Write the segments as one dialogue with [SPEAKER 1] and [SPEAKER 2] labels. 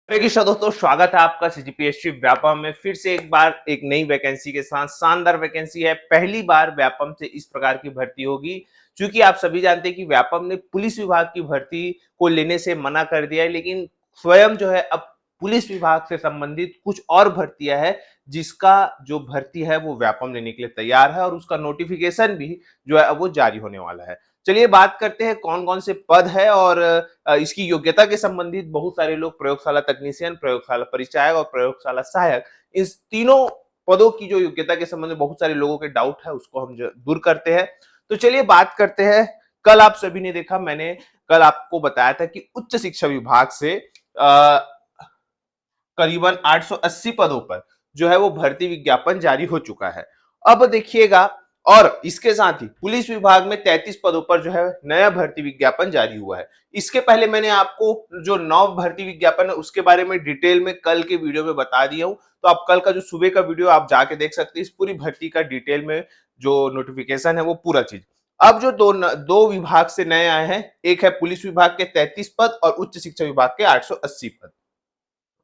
[SPEAKER 1] हरे कृष्णा दोस्तों, स्वागत है आपका सीजीपीएससी व्यापम में। फिर से एक बार एक नई वैकेंसी के साथ शानदार वैकेंसी है। पहली बार व्यापम से इस प्रकार की भर्ती होगी। क्योंकि आप सभी जानते हैं कि व्यापम ने पुलिस विभाग की भर्ती को लेने से मना कर दिया है, लेकिन स्वयं जो है अब पुलिस विभाग से संबंधित कुछ और भर्तियां है, जिसका जो भर्ती है वो व्यापम लेने के लिए तैयार है और उसका नोटिफिकेशन भी जो है वो जारी होने वाला है। चलिए बात करते हैं कौन कौन से पद है और इसकी योग्यता के संबंधित। बहुत सारे लोग प्रयोगशाला तकनीशियन, प्रयोगशाला परिचायक और प्रयोगशाला सहायक, इस तीनों पदों की जो योग्यता के संबंध में बहुत सारे लोगों के डाउट है, उसको हम दूर करते हैं। तो चलिए बात करते हैं। कल आप सभी ने देखा, मैंने कल आपको बताया था कि उच्च शिक्षा विभाग से करीबन 880 पदों पर जो है वो भर्ती विज्ञापन जारी हो चुका है। अब देखिएगा, और इसके साथ ही पुलिस विभाग में 33 पदों पर जो है नया भर्ती विज्ञापन जारी हुआ है। इसके पहले मैंने आपको जो नव भर्ती विज्ञापन है उसके बारे में डिटेल में कल के वीडियो में बता दिया हूं। तो आप कल का जो सुबह का वीडियो आप जाके देख सकते हैं, इस पूरी भर्ती का डिटेल में जो नोटिफिकेशन है वो पूरा चीज। अब जो दो विभाग से नए आए हैं, एक है पुलिस विभाग के 33 पद और उच्च शिक्षा विभाग के 880 पद।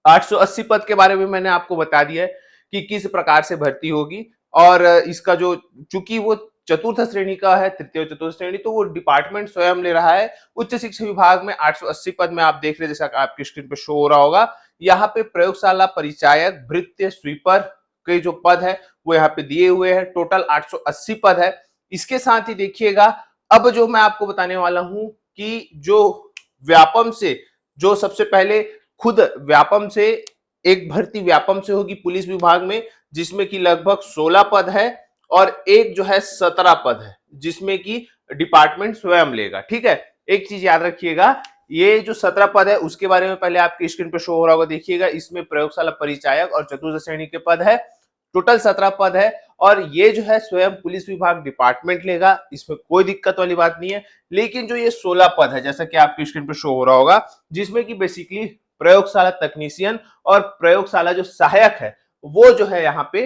[SPEAKER 1] 880 पद के बारे में मैंने आपको बता दिया है कि किस प्रकार से भर्ती होगी। और इसका जो, चूंकि वो चतुर्थ श्रेणी का है, तृतीय और चतुर्थ श्रेणी, तो वो डिपार्टमेंट स्वयं ले रहा है। उच्च शिक्षा विभाग में 880 पद में आप देख रहे हैं, जैसा आपकी स्क्रीन पे शो हो रहा होगा। यहाँ पे प्रयोगशाला परिचायक, भृत्य, स्वीपर के जो पद है वो यहाँ पे दिए हुए हैं। टोटल 880 पद है। इसके साथ ही देखिएगा, अब जो मैं आपको बताने वाला हूं कि जो व्यापम से, जो सबसे पहले खुद व्यापम से एक भर्ती व्यापम से होगी पुलिस विभाग में, जिसमें कि लगभग 16 पद है, और एक जो है 17 पद है जिसमें कि डिपार्टमेंट स्वयं लेगा। ठीक है, एक चीज याद रखिएगा, ये जो 17 पद है उसके बारे में पहले आपकी स्क्रीन पर शो हो रहा होगा। देखिएगा, इसमें प्रयोगशाला परिचायक और चतुर्थ श्रेणी के पद है। टोटल 17 पद है, और ये जो है स्वयं पुलिस विभाग डिपार्टमेंट लेगा, इसमें कोई दिक्कत वाली बात नहीं है। लेकिन जो ये 16 पद है, जैसा कि आपकी स्क्रीन पर शो हो रहा होगा, जिसमें कि बेसिकली प्रयोगशाला तकनीशियन और प्रयोगशाला जो सहायक है वो जो है यहाँ पे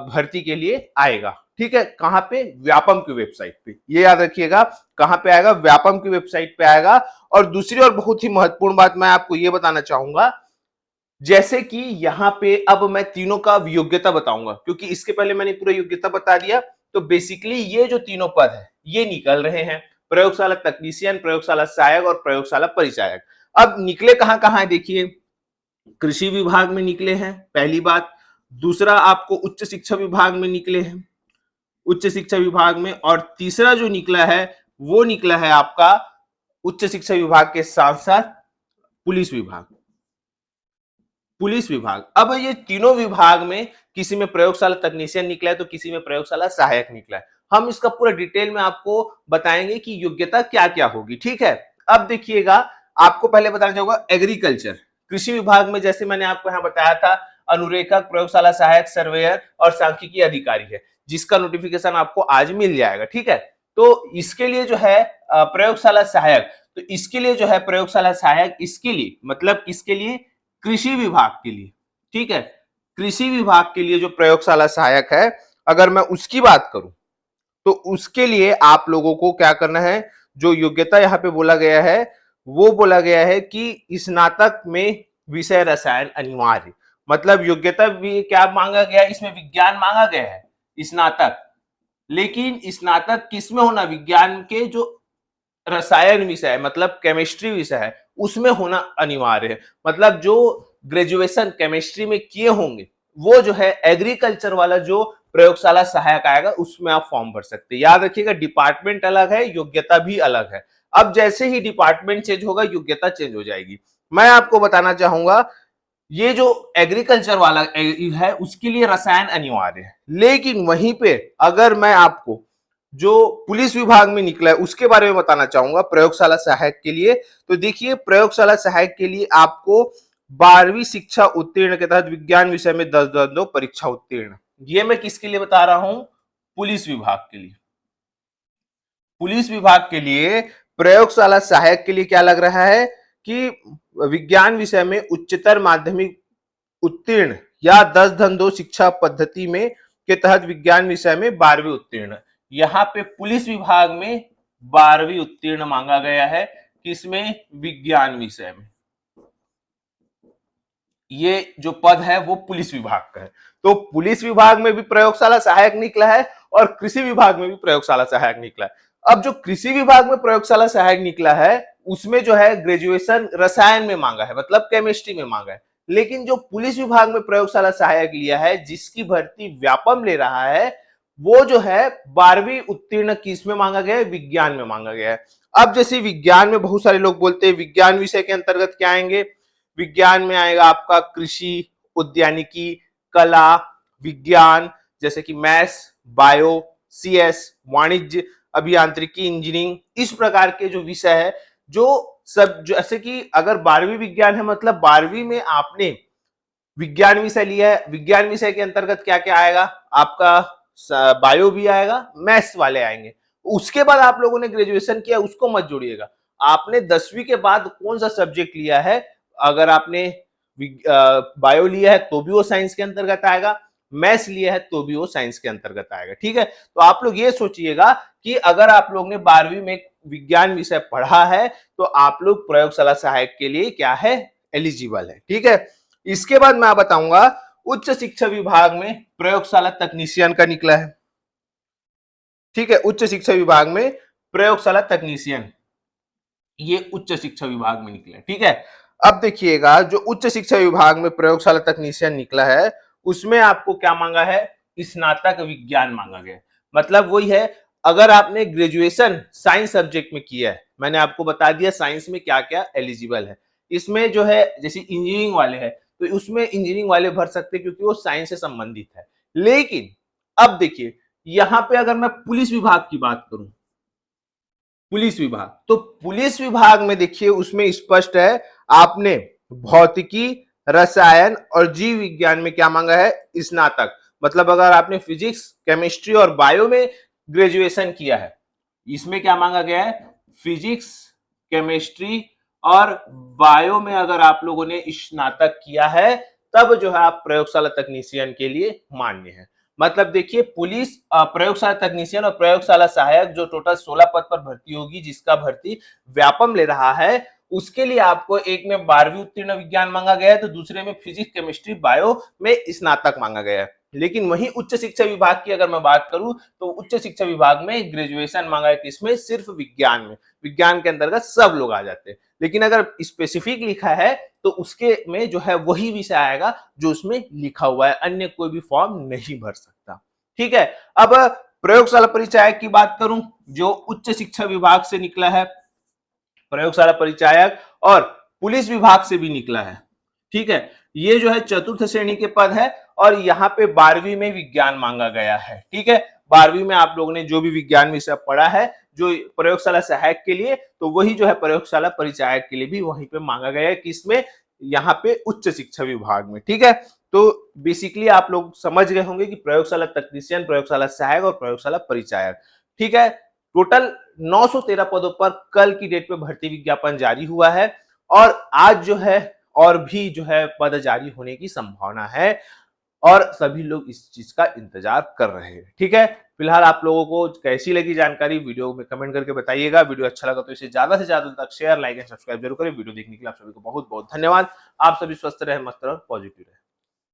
[SPEAKER 1] भर्ती के लिए आएगा। ठीक है, कहां पे? व्यापम की वेबसाइट पे। ये याद रखिएगा, कहां पे आएगा? व्यापम की वेबसाइट पे आएगा। और दूसरी और बहुत ही महत्वपूर्ण बात मैं आपको ये बताना चाहूंगा, जैसे कि यहाँ पे अब मैं तीनों का योग्यता बताऊंगा, क्योंकि इसके पहले मैंने पूरा योग्यता बता दिया। तो बेसिकली ये जो तीनों पद है ये निकल रहे हैं, प्रयोगशाला तकनीशियन, प्रयोगशाला सहायक और प्रयोगशाला परिचायक। अब निकले कहां कहां है देखिए, कृषि विभाग में निकले हैं, पहली बात। दूसरा, आपको उच्च शिक्षा विभाग में निकले हैं, उच्च शिक्षा विभाग में। और तीसरा जो निकला है वो निकला है आपका उच्च शिक्षा विभाग के साथ साथ पुलिस विभाग। पुलिस विभाग, अब ये तीनों विभाग में किसी में प्रयोगशाला तकनीशियन निकला है तो किसी में प्रयोगशाला सहायक निकला है। हम इसका पूरा डिटेल में आपको बताएंगे कि योग्यता क्या क्या होगी। ठीक है, अब देखिएगा, आपको पहले बताना चाहूंगा एग्रीकल्चर। कृषि विभाग में जैसे मैंने आपको यहां बताया था, अनुरेखक, प्रयोगशाला सहायक, सर्वेयर और सांख्यिकी अधिकारी है, जिसका नोटिफिकेशन आपको आज मिल जाएगा। ठीक है, तो इसके लिए जो है प्रयोगशाला सहायक, तो इसके लिए जो है प्रयोगशाला सहायक, इसके लिए मतलब किसके लिए? कृषि विभाग के लिए। ठीक है, कृषि विभाग के लिए जो प्रयोगशाला सहायक है, अगर मैं उसकी बात करूं तो उसके लिए आप लोगों को क्या करना है, जो योग्यता यहां पे बोला गया है वो बोला गया है कि स्नातक में विषय रसायन अनिवार्य। मतलब योग्यता भी क्या मांगा गया, इसमें विज्ञान मांगा गया है, स्नातक। लेकिन स्नातक किसमें होना? विज्ञान के जो रसायन विषय है, मतलब केमिस्ट्री विषय है, उसमें होना अनिवार्य है। मतलब जो ग्रेजुएशन केमिस्ट्री में किए होंगे वो जो है एग्रीकल्चर वाला जो प्रयोगशाला सहायक आएगा उसमें आप फॉर्म भर सकते हैं। याद रखिएगा, डिपार्टमेंट अलग है, योग्यता भी अलग है। अब जैसे ही डिपार्टमेंट चेंज होगा योग्यता चेंज हो जाएगी। मैं आपको बताना चाहूंगा, ये जो एग्रीकल्चर वाला है उसके लिए रसायन अनिवार्य है। लेकिन वहीं पे अगर मैं आपको जो पुलिस विभाग में निकला है उसके बारे में बताना चाहूंगा, प्रयोगशाला सहायक के लिए, तो देखिए प्रयोगशाला सहायक के लिए आपको 12वीं शिक्षा उत्तीर्ण के तहत विज्ञान विषय में 10 परीक्षा उत्तीर्ण। ये मैं किसके लिए बता रहा हूं? पुलिस विभाग के लिए। पुलिस विभाग के लिए प्रयोगशाला सहायक के लिए क्या लग रहा है कि विज्ञान विषय में उच्चतर माध्यमिक उत्तीर्ण या 10-2 शिक्षा पद्धति में के तहत विज्ञान विषय में 12वीं उत्तीर्ण। यहाँ पे पुलिस विभाग में 12वीं उत्तीर्ण मांगा गया है, किसमें? विज्ञान विषय में। ये जो पद है वो पुलिस विभाग का है। तो पुलिस विभाग में भी प्रयोगशाला सहायक निकला है और कृषि विभाग में भी प्रयोगशाला सहायक निकला है। अब जो कृषि विभाग में प्रयोगशाला सहायक निकला है उसमें जो है ग्रेजुएशन रसायन में मांगा है, मतलब केमिस्ट्री में मांगा है। लेकिन जो पुलिस विभाग में प्रयोगशाला सहायक लिया है, जिसकी भर्ती व्यापम ले रहा है, वो जो है 12वीं उत्तीर्ण किस में मांगा गया है? विज्ञान में मांगा गया है। अब जैसे विज्ञान में बहुत सारे लोग बोलते हैं विज्ञान विषय के अंतर्गत क्या आएंगे? विज्ञान में आएगा आपका कृषि, उद्यानिकी, कला, विज्ञान जैसे कि मैथ्स, बायो, सीएस, वाणिज्य, अभियांत्रिकी, इंजीनियरिंग, इस प्रकार के जो विषय है, जो सब जैसे कि अगर 12वीं विज्ञान है मतलब 12वीं में आपने विज्ञान विषय लिया है, विज्ञान विषय के अंतर्गत क्या क्या आएगा? आपका बायो भी आएगा, मैथ्स वाले आएंगे। उसके बाद आप लोगों ने ग्रेजुएशन किया, उसको मत जोड़िएगा। आपने 10वीं के बाद कौन सा सब्जेक्ट लिया है? अगर आपने बायो लिया है तो भी वो साइंस के अंतर्गत आएगा, मैथ्स लिया है तो भी वो साइंस के अंतर्गत आएगा। ठीक है, तो आप लोग ये सोचिएगा कि अगर आप लोग ने 12वीं में विज्ञान विषय पढ़ा है तो आप लोग प्रयोगशाला सहायक के लिए क्या है? एलिजिबल है। ठीक है, इसके बाद मैं बताऊंगा उच्च शिक्षा विभाग में प्रयोगशाला तकनीशियन का निकला है। ठीक है, उच्च शिक्षा विभाग में प्रयोगशाला तकनीशियन, ये उच्च शिक्षा विभाग में निकला है। ठीक है, अब देखिएगा जो उच्च शिक्षा विभाग में प्रयोगशाला तकनीशियन निकला है उसमें आपको क्या मांगा है? स्नातक विज्ञान मांगा गया। मतलब वही है, अगर आपने ग्रेजुएशन साइंस सब्जेक्ट में किया है, मैंने आपको बता दिया साइंस में क्या क्या एलिजिबल है। इसमें जो है जैसे इंजीनियरिंग वाले हैं तो उसमें इंजीनियरिंग वाले भर सकते हैं क्योंकि वो साइंस से संबंधित है। लेकिन अब देखिए यहां पे अगर मैं पुलिस विभाग की बात करूं, पुलिस विभाग, तो पुलिस विभाग में देखिए उसमें स्पष्ट है, आपने भौतिकी, रसायन और जीव विज्ञान में क्या मांगा है? स्नातक। मतलब अगर आपने फिजिक्स, केमिस्ट्री और बायो में ग्रेजुएशन किया है, इसमें क्या मांगा गया है? फिजिक्स, केमिस्ट्री और बायो में अगर आप लोगों ने स्नातक किया है तब जो है आप प्रयोगशाला तकनीशियन के लिए मान्य है। मतलब देखिए पुलिस प्रयोगशाला तकनीशियन और प्रयोगशाला सहायक जो टोटल 16 पद पर भर्ती होगी, जिसका भर्ती व्यापम ले रहा है, उसके लिए आपको एक में 12वीं उत्तीर्ण विज्ञान मांगा गया है तो दूसरे में फिजिक्स, केमिस्ट्री, बायो में स्नातक मांगा गया है। लेकिन वही उच्च शिक्षा विभाग की अगर मैं बात करूं तो उच्च शिक्षा विभाग में ग्रेजुएशन मांगा है किसमें? सिर्फ विज्ञान में। विज्ञान के अंतर्गत सब लोग आ जाते हैं। लेकिन अगर स्पेसिफिक लिखा है तो उसके में जो है वही विषय आएगा जो उसमें लिखा हुआ है, अन्य कोई भी फॉर्म नहीं भर सकता। ठीक है, अब प्रयोगशाला परिचायक की बात करूं जो उच्च शिक्षा विभाग से निकला है, प्रयोगशाला परिचायक और पुलिस विभाग से भी निकला है। ठीक है, ये जो है चतुर्थ श्रेणी के पद है और यहाँ पे 12वीं में विज्ञान मांगा गया है। ठीक है, 12वीं में आप लोगों ने जो भी विज्ञान विषय पढ़ा है जो प्रयोगशाला सहायक के लिए, तो वही जो है प्रयोगशाला परिचायक के लिए भी वहीं पे मांगा गया है किसमें? यहाँ पे उच्च शिक्षा विभाग में। ठीक है, तो बेसिकली आप लोग समझ गए होंगे कि प्रयोगशाला तकनीशियन, प्रयोगशाला सहायक और प्रयोगशाला परिचायक। ठीक है, टोटल 913 पदों पर कल की डेट में भर्ती विज्ञापन जारी हुआ है और आज जो है और भी जो है पद जारी होने की संभावना है और सभी लोग इस चीज का इंतजार कर रहे हैं। ठीक है, फिलहाल आप लोगों को कैसी लगी जानकारी वीडियो में कमेंट करके बताइएगा। वीडियो अच्छा लगा तो इसे ज्यादा से ज्यादा तक शेयर, लाइक एंड सब्सक्राइब जरूर करें। वीडियो देखने के लिए आप सभी को बहुत बहुत धन्यवाद। आप सभी स्वस्थ रहे, मस्त रहे, पॉजिटिव रहे।